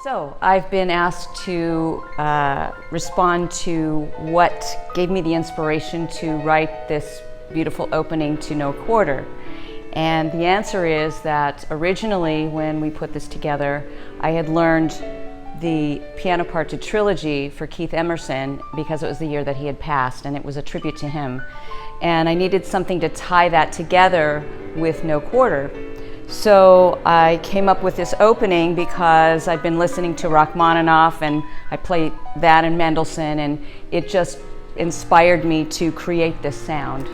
So I've been asked to respond to what gave me the inspiration to write this beautiful opening to No Quarter. And the answer is that originally when we put this together, I had learned the piano part to Trilogy for Keith Emerson because it was the year that he had passed and it was a tribute to him. And I needed something to tie that together with No Quarter. So I came up with this opening because I've been listening to Rachmaninoff and I play that and Mendelssohn, and it just inspired me to create this sound.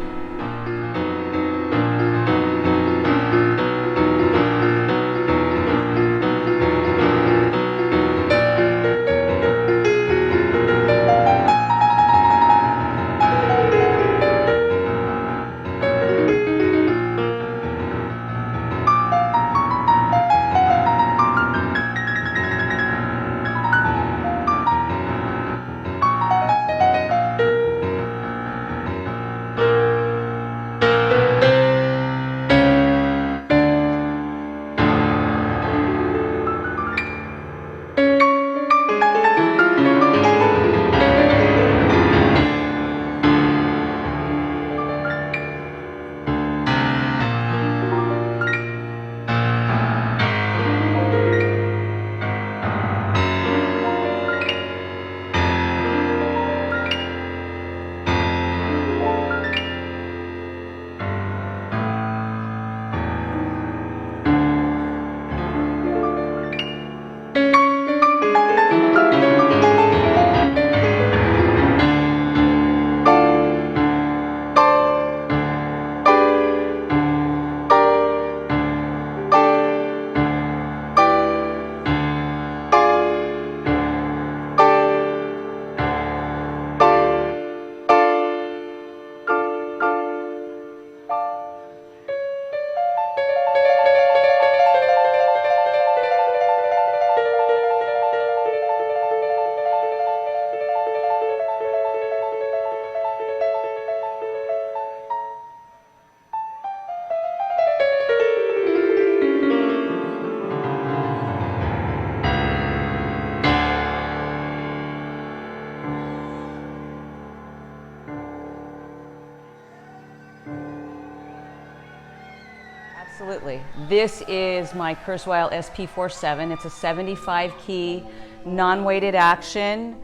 Absolutely. This is my Kurzweil SP47. It's a 75 key non-weighted action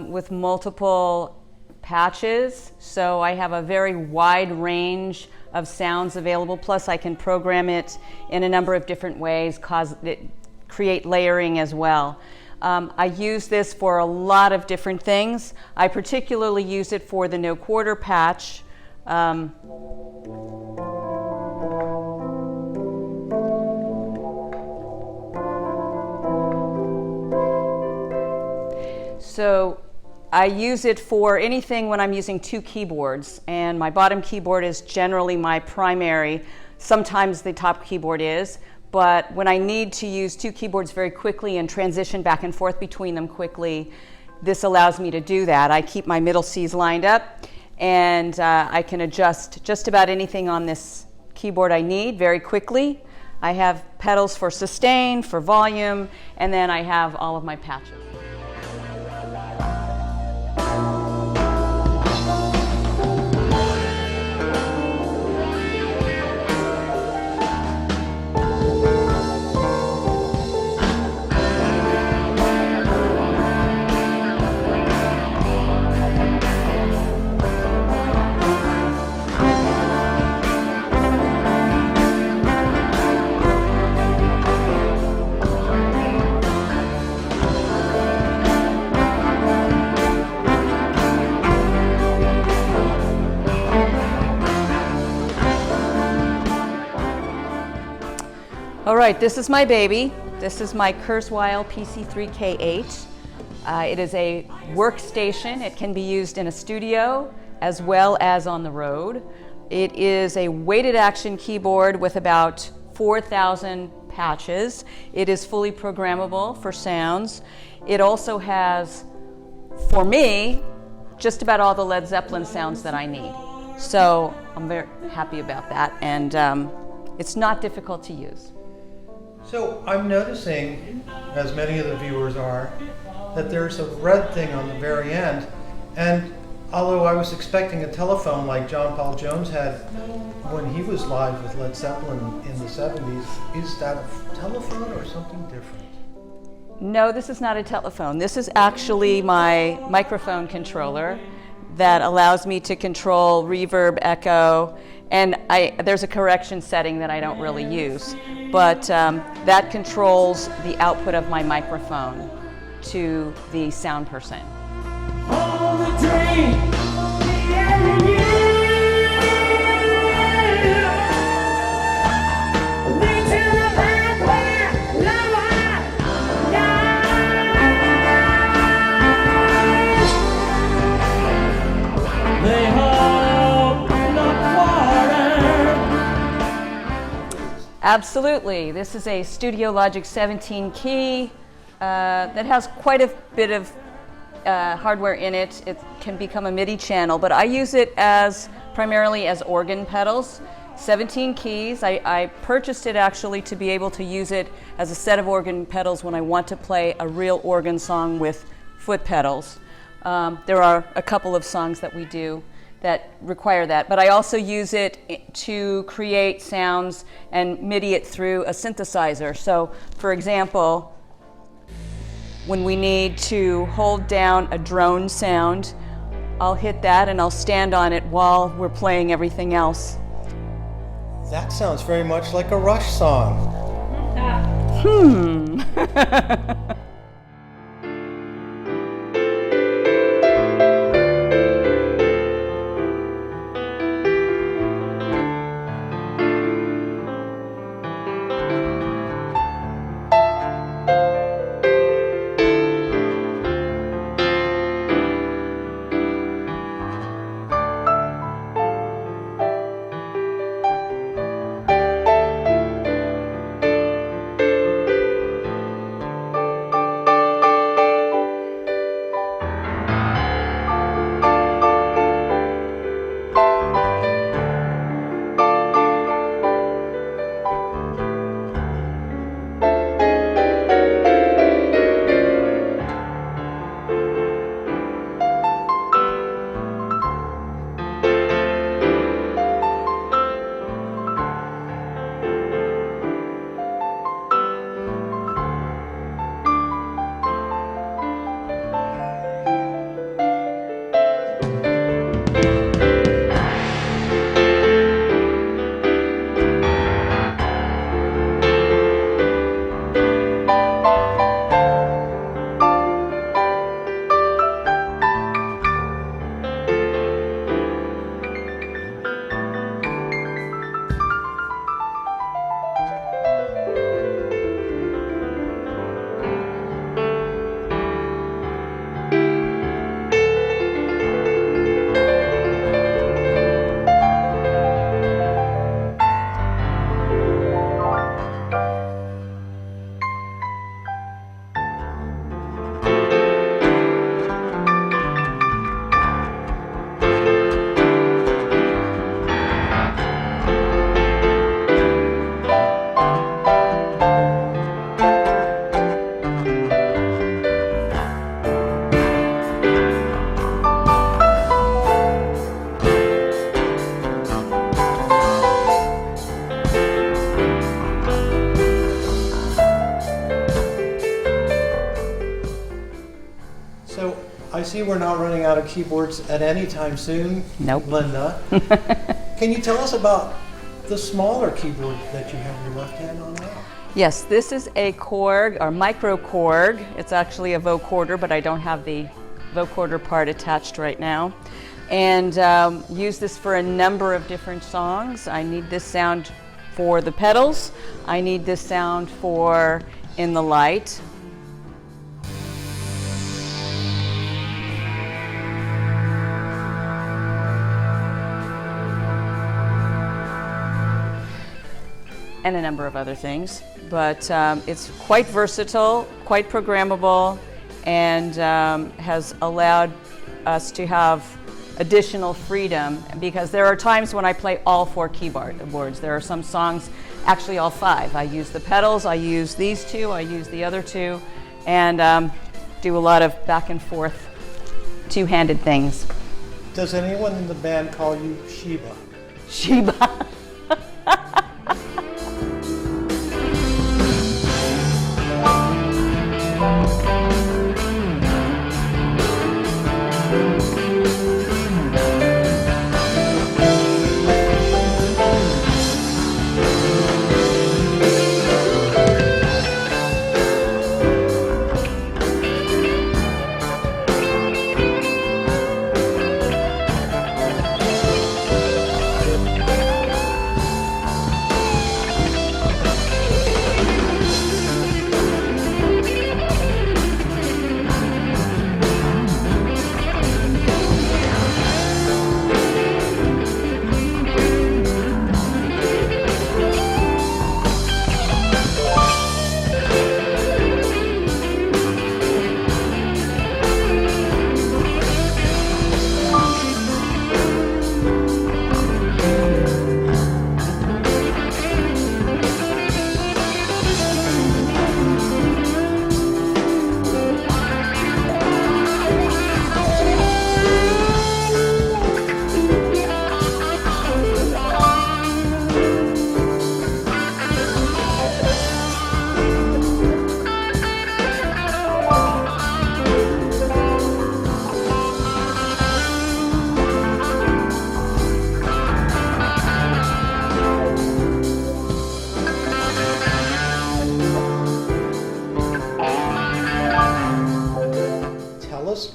with multiple patches. So I have a very wide range of sounds available. Plus I can program it in a number of different ways, create layering as well. I use this for a lot of different things. I particularly use it for the No Quarter patch. So I use it for anything when I'm using two keyboards, and my bottom keyboard is generally my primary. Sometimes the top keyboard is, but when I need to use two keyboards very quickly and transition back and forth between them quickly, this allows me to do that. I keep my middle C's lined up, and I can adjust just about anything on this keyboard I need very quickly. I have pedals for sustain, for volume, and then I have all of my patches. All right, this is my baby. This is my Kurzweil PC3K8. It is a workstation. It can be used in a studio as well as on the road. It is a weighted action keyboard with about 4,000 patches. It is fully programmable for sounds. It also has, for me, just about all the Led Zeppelin sounds that I need. So I'm very happy about that, and it's not difficult to use. So I'm noticing as many of the viewers are, that there's a red thing on the very end. And although I was expecting a telephone like John Paul Jones had when he was live with Led Zeppelin in the 70s, is that a telephone or something different? No, this is not a telephone. This is actually my microphone controller that allows me to control reverb, echo, and there's a correction setting that I don't really use. But that controls the output of my microphone to the sound person. All the dream, yeah. Absolutely. This is a Studio Logic 17 key that has quite a bit of hardware in it. It can become a MIDI channel, but I use it primarily as organ pedals. 17 keys. I purchased it actually to be able to use it as a set of organ pedals when I want to play a real organ song with foot pedals. There are a couple of songs that we do that require that, but I also use it to create sounds and MIDI it through a synthesizer. So, for example, when we need to hold down a drone sound, I'll hit that and I'll stand on it while we're playing everything else. That sounds very much like a Rush song. I see we're not running out of keyboards at any time soon. Nope. Linda, can you tell us about the smaller keyboard that you have your left hand on now? Yes, this is a Korg, or micro Korg. It's actually a vocoder, but I don't have the vocoder part attached right now. And use this for a number of different songs. I need this sound for the pedals. I need this sound for In the Light. And a number of other things, but it's quite versatile, quite programmable, and has allowed us to have additional freedom, because there are times when I play all four keyboards. There are some songs actually all 5. I use the pedals, I use these 2, I use the other 2, and do a lot of back and forth two-handed things. Does anyone in the band call you Sheba? Sheba.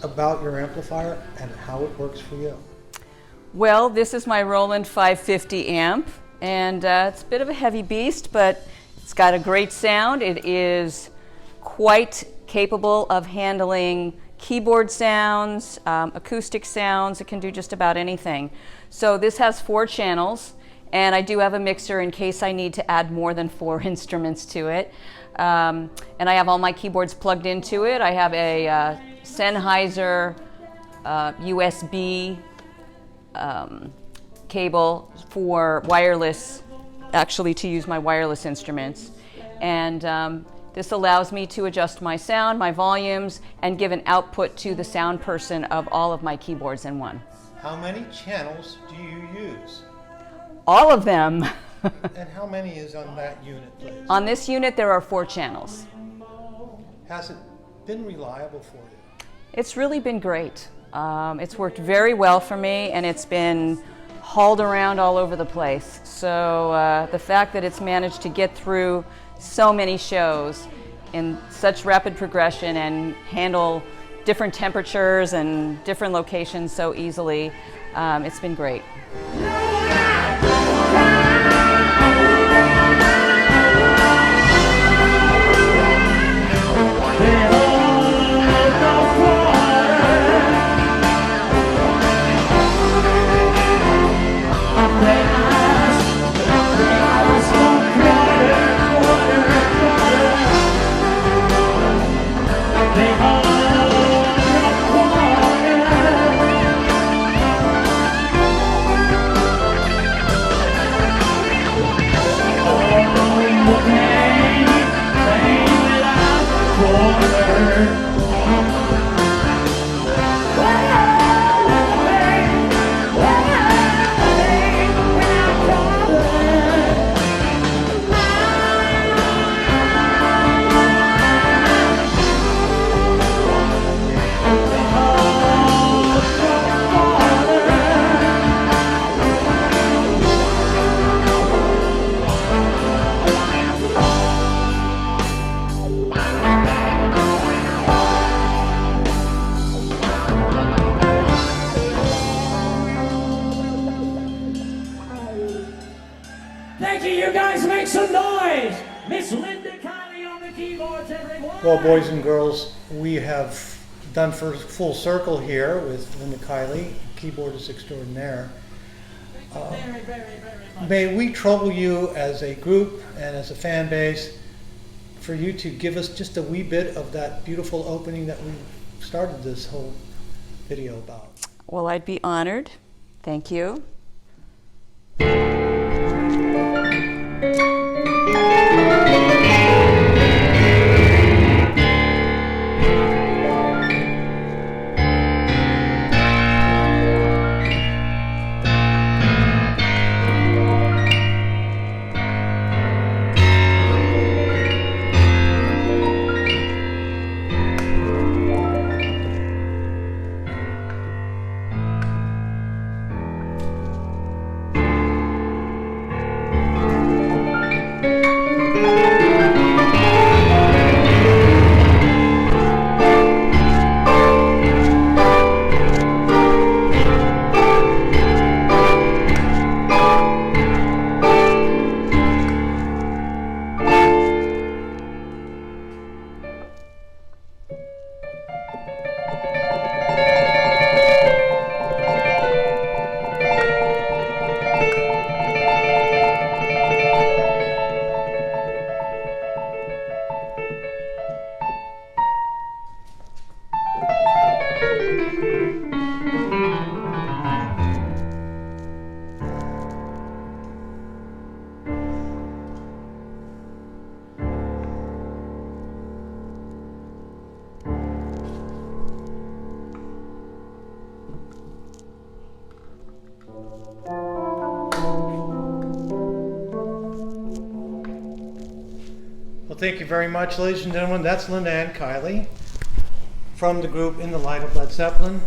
About your amplifier and how it works for you. Well, this is my Roland 550 amp, and it's a bit of a heavy beast, but it's got a great sound. It is quite capable of handling keyboard sounds, acoustic sounds. It can do just about anything. So this has 4 channels, and I do have a mixer in case I need to add more than 4 instruments to it. And I have all my keyboards plugged into it. I have a Sennheiser USB cable for wireless, actually to use my wireless instruments. And this allows me to adjust my sound, my volumes, and give an output to the sound person of all of my keyboards in one. How many channels do you use? All of them. And how many is on that unit, please? On this unit, there are 4 channels. Has it been reliable for you? It's really been great. It's worked very well for me, and it's been hauled around all over the place. So the fact that it's managed to get through so many shows in such rapid progression and handle different temperatures and different locations so easily, it's been great. Well, boys and girls, we have done full circle here with Linda Kiley, keyboardist extraordinaire. Very, very much. May we trouble you as a group and as a fan base for you to give us just a wee bit of that beautiful opening that we started this whole video about? Well, I'd be honored. Thank you. Well, thank you very much, ladies and gentlemen. That's Linda and Kiley from the group In the Light of Led Zeppelin.